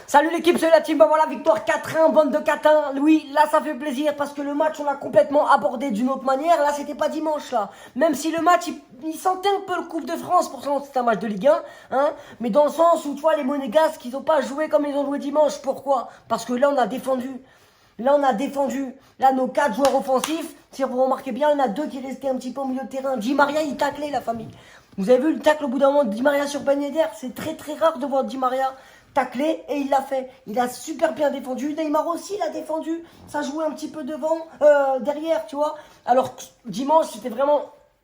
Salut l'équipe, c'est la team, bah voilà, victoire 4-1, bande de catins. Oui, là ça fait plaisir parce que le match on l'a complètement abordé d'une autre manière. Là c'était pas dimanche là. Même si le match il sentait un peu le Coupe de France, pourtant c'était un match de Ligue 1, hein. Mais dans le sens où tu vois les Monégasques ils ont pas joué comme ils ont joué dimanche. Pourquoi? Parce que là on a défendu. Là on a défendu. Là nos 4 joueurs offensifs, si vous remarquez bien, il y en a 2 qui restaient un petit peu au milieu de terrain. Di Maria il taclait la famille. Vous avez vu le tacle au bout d'un moment de Di Maria sur Ben Yedder? C'est très très rare de voir Di Maria taclé et il l'a fait. Il a super bien défendu. Neymar aussi l'a défendu. Ça jouait un petit peu devant, derrière, tu vois. Alors dimanche, c'était vraiment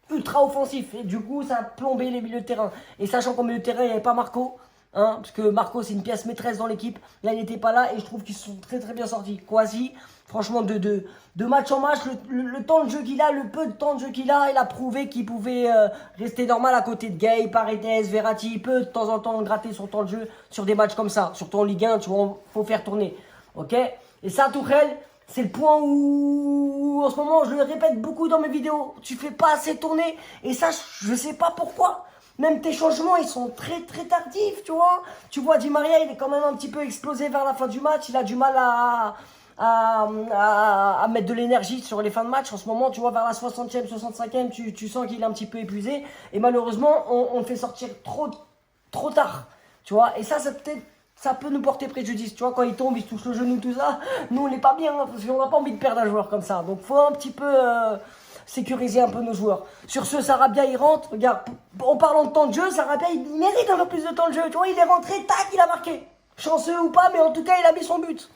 ultra offensif. Et du coup, ça a plombé les milieux de terrain. Et sachant qu'au milieu de terrain, il n'y avait pas Marco. Hein, parce que Marco, c'est une pièce maîtresse dans l'équipe. Là, il n'était pas là. Et je trouve qu'ils sont très très bien sortis. Kwasi, franchement, de match en match, le temps de jeu qu'il a, le peu de temps de jeu qu'il a, il a prouvé qu'il pouvait rester normal à côté de Gay, Paredes, Verratti. Il peut de temps en temps gratter son temps de jeu sur des matchs comme ça. Surtout en Ligue 1, tu vois, faut faire tourner. Ok? Et ça, Tourelle, c'est le point où, en ce moment, je le répète beaucoup dans mes vidéos, tu fais pas assez tourner. Et ça, je sais pas pourquoi. Même tes changements, ils sont très très tardifs, tu vois. Tu vois, Di Maria, il est quand même un petit peu explosé vers la fin du match. Il a du mal à mettre de l'énergie sur les fins de match. En ce moment, tu vois, vers la 60e, 65e, tu sens qu'il est un petit peu épuisé. Et malheureusement, on le fait sortir trop tard, tu vois. Et ça peut-être, ça peut nous porter préjudice, tu vois. Quand il tombe, il se touche le genou, tout ça. Nous, on n'est pas bien, hein, parce qu'on n'a pas envie de perdre un joueur comme ça. Donc, faut un petit peu sécuriser un peu nos joueurs. Sur ce, Sarabia, il rentre. Regarde, en parlant de temps de jeu, Sarabia, il mérite un peu plus de temps de jeu. Tu vois, il est rentré, tac, il a marqué. Chanceux ou pas, mais en tout cas, il a mis son but.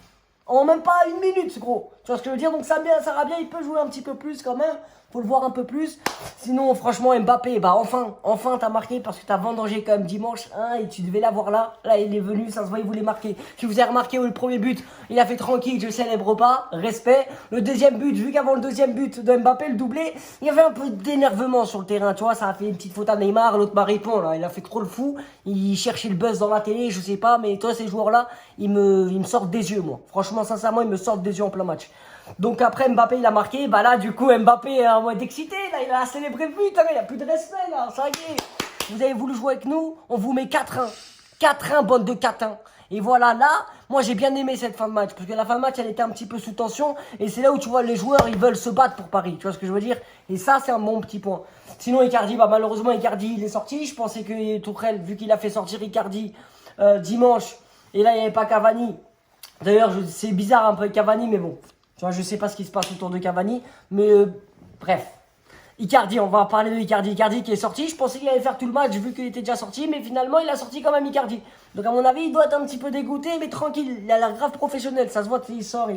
En même pas une minute, gros. Tu vois ce que je veux dire? Donc Sarabia, il peut jouer un petit peu plus quand même. Faut le voir un peu plus. Sinon, franchement, Mbappé, bah enfin t'as marqué parce que t'as vendangé quand même dimanche. Hein, et tu devais l'avoir là. Là, il est venu, ça se voit, il voulait marquer. Si vous avez remarqué, le premier but, il a fait tranquille, je célèbre pas. Respect. Le deuxième but, vu qu'avant le deuxième but de Mbappé, le doublé, il y avait un peu d'énervement sur le terrain. Tu vois, ça a fait une petite faute à Neymar. L'autre m'a répondu, là. Il a fait trop le fou. Il cherchait le buzz dans la télé, je sais pas. Mais toi, ces joueurs-là, ils me sortent des yeux, moi. Franchement, sincèrement, ils me sortent des yeux en plein match. Donc après Mbappé il a marqué, bah là du coup Mbappé est en mode excité, là il a célébré le but, hein, il n'y a plus de respect là, ça y est. Vous avez voulu jouer avec nous, on vous met 4-1. 4-1 bande de catins. Et voilà là, moi j'ai bien aimé cette fin de match, parce que la fin de match elle était un petit peu sous tension, et c'est là où tu vois les joueurs ils veulent se battre pour Paris, tu vois ce que je veux dire. Et ça c'est un bon petit point. Sinon Icardi, bah malheureusement Icardi il est sorti, je pensais que Tourelle, vu qu'il a fait sortir Icardi dimanche, et là il n'y avait pas Cavani. D'ailleurs c'est bizarre un peu Cavani, mais bon. Tu vois, je sais pas ce qui se passe autour de Cavani, mais bref. Icardi, on va parler de Icardi. Icardi qui est sorti, je pensais qu'il allait faire tout le match vu qu'il était déjà sorti, mais finalement il a sorti quand même Icardi. Donc à mon avis, il doit être un petit peu dégoûté, mais tranquille, il a l'air grave professionnel. Ça se voit qu'il sort,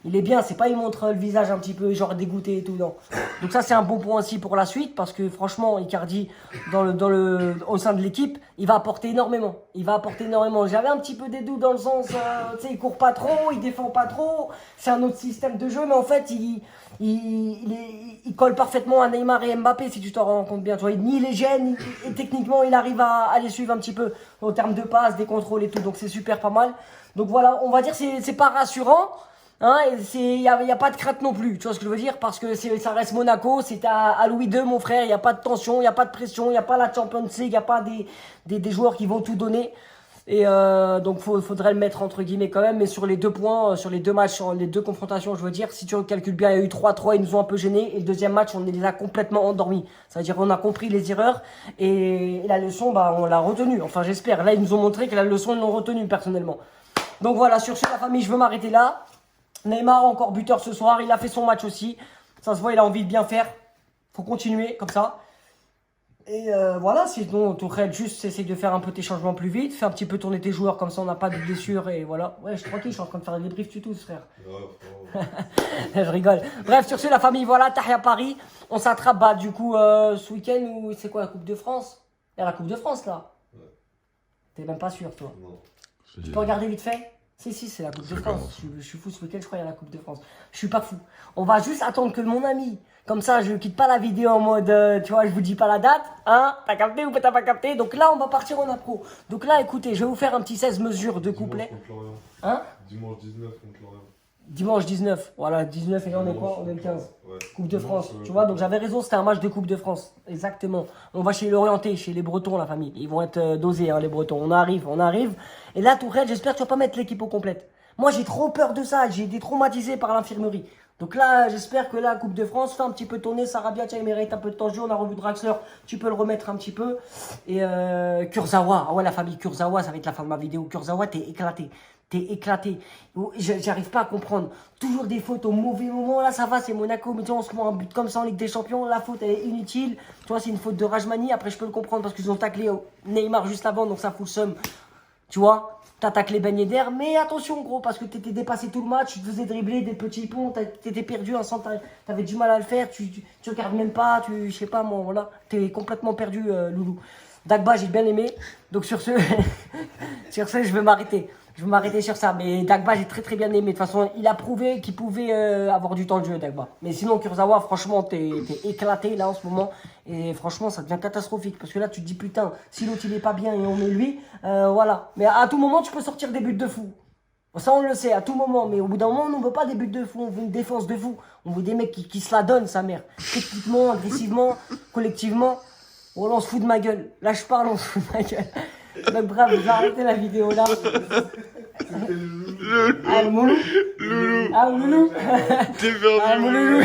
il est bien, c'est pas il montre le visage un petit peu genre dégoûté et tout, non. Donc ça c'est un bon point aussi pour la suite, parce que franchement, Icardi, au sein de l'équipe, il va apporter énormément. Il va apporter énormément. J'avais un petit peu des doutes dans le sens, tu sais, il court pas trop, il défend pas trop, c'est un autre système de jeu, mais en fait, il colle parfaitement à Neymar et Mbappé, si tu t'en rends compte bien. Tu vois, ni les gêne, et techniquement, il arrive à les suivre un petit peu en termes de passes, des contrôles et tout. Donc c'est super pas mal. Donc voilà, on va dire que c'est pas rassurant. Hein, il y a pas de crainte non plus, tu vois ce que je veux dire, parce que ça reste Monaco, c'est à Louis II mon frère, il n'y a pas de tension, il n'y a pas de pression, il n'y a pas la Champions League, il n'y a pas des joueurs qui vont tout donner. Et donc faudrait le mettre entre guillemets quand même, mais sur les 2 points, sur les 2 matchs, sur les 2 confrontations, je veux dire, si tu calcules bien, il y a eu 3-3, ils nous ont un peu gênés, et le deuxième match, on les a complètement endormis. Ça veut dire qu'on a compris les erreurs, et la leçon, bah on l'a retenue, enfin j'espère. Là, ils nous ont montré que la leçon, ils l'ont retenue personnellement. Donc voilà, sur ce la famille, je veux m'arrêter là. Neymar encore buteur ce soir, il a fait son match aussi. Ça se voit, il a envie de bien faire. Faut continuer comme ça. Et voilà, sinon Tourelle juste essaye de faire un peu tes changements plus vite, fais un petit peu tourner tes joueurs comme ça on n'a pas de blessures et voilà. Ouais, je suis tranquille, je suis en train de faire des débriefs du tout, frère. Je rigole. Bref, sur ce la famille, voilà, Tahia Paris. On s'attrape bah du coup ce week-end ou c'est quoi la Coupe de France? Il y a la Coupe de France là. Ouais. T'es même pas sûr toi. Non. Tu peux regarder vite fait? Si, c'est la Coupe de France. Je suis fou ce week-end, je crois qu'il y a la Coupe de France. Je suis pas fou. On va juste attendre que mon ami, comme ça je quitte pas la vidéo en mode, tu vois, je vous dis pas la date, hein, t'as capté ou t'as pas capté. Donc là, on va partir en impro. Donc là, écoutez, je vais vous faire un petit 16 mesures de couplet. Dimanche contre Lorient. Hein? Dimanche 19 contre Lorient. Dimanche 19, voilà, 19 et là on est quoi? On est le 15. Ouais. Coupe de Dimanche, France, tu vois, donc j'avais raison, c'était un match de Coupe de France, exactement. On va chez l'Orienté, chez les Bretons, la famille. Ils vont être dosés, hein, les Bretons. On arrive. Et là, Tourelle, j'espère que tu vas pas mettre l'équipe au complète. Moi, j'ai trop peur de ça, j'ai été traumatisé par l'infirmerie. Donc là, j'espère que la Coupe de France fait un petit peu tourner. Sarabia, tiens, il mérite un peu de temps de jeu. On a revu Draxler, tu peux le remettre un petit peu. Et Kurzawa, ah ouais, la famille Kurzawa, ça va être la fin de ma vidéo. Kurzawa, t'es éclaté. T'es éclaté. J'arrive pas à comprendre. Toujours des fautes au mauvais moment. Là, ça va, c'est Monaco. Mais tu vois, on se prend un but comme ça en Ligue des Champions. La faute, elle est inutile. Tu vois, c'est une faute de Rajmani. Après, je peux le comprendre parce qu'ils ont taclé Neymar juste avant. Donc, ça fout le seum. Tu vois, t'as taclé Ben Yedder. Mais attention, gros, parce que t'étais dépassé tout le match. Tu te faisais dribbler des petits ponts. T'étais perdu. Un centre, t'avais du mal à le faire. Tu regardes même pas. Je sais pas, moi, voilà. T'es complètement perdu, Loulou. Dagba, j'ai bien aimé. Donc, sur ce, je vais m'arrêter. Je vais m'arrêter sur ça. Mais Dagba, j'ai très bien aimé. De toute façon, il a prouvé qu'il pouvait avoir du temps de jeu, Dagba. Mais sinon, Kurzawa, franchement, t'es éclaté là en ce moment. Et franchement, ça devient catastrophique. Parce que là, tu te dis, putain, si l'autre il est pas bien et on met lui, voilà. Mais à tout moment, tu peux sortir des buts de fou. Ça, on le sait, à tout moment. Mais au bout d'un moment, on ne veut pas des buts de fou. On veut une défense de fou. On veut des mecs qui se la donnent, sa mère. Techniquement, agressivement, collectivement. Oh là, on se fout de ma gueule. Là, je parle, on se fout de ma gueule. Donc, bref, je vais arrêter la vidéo là. Ah, le moulou. Ah, le moulou. Ah, le moulou.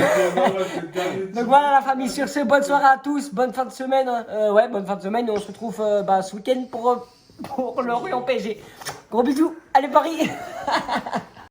Donc voilà la famille, sur ce, bonne soirée à tous, bonne fin de semaine. Ouais, bonne fin de semaine et on se retrouve ce week-end pour l'Orient PSG. Gros bisous, allez Paris.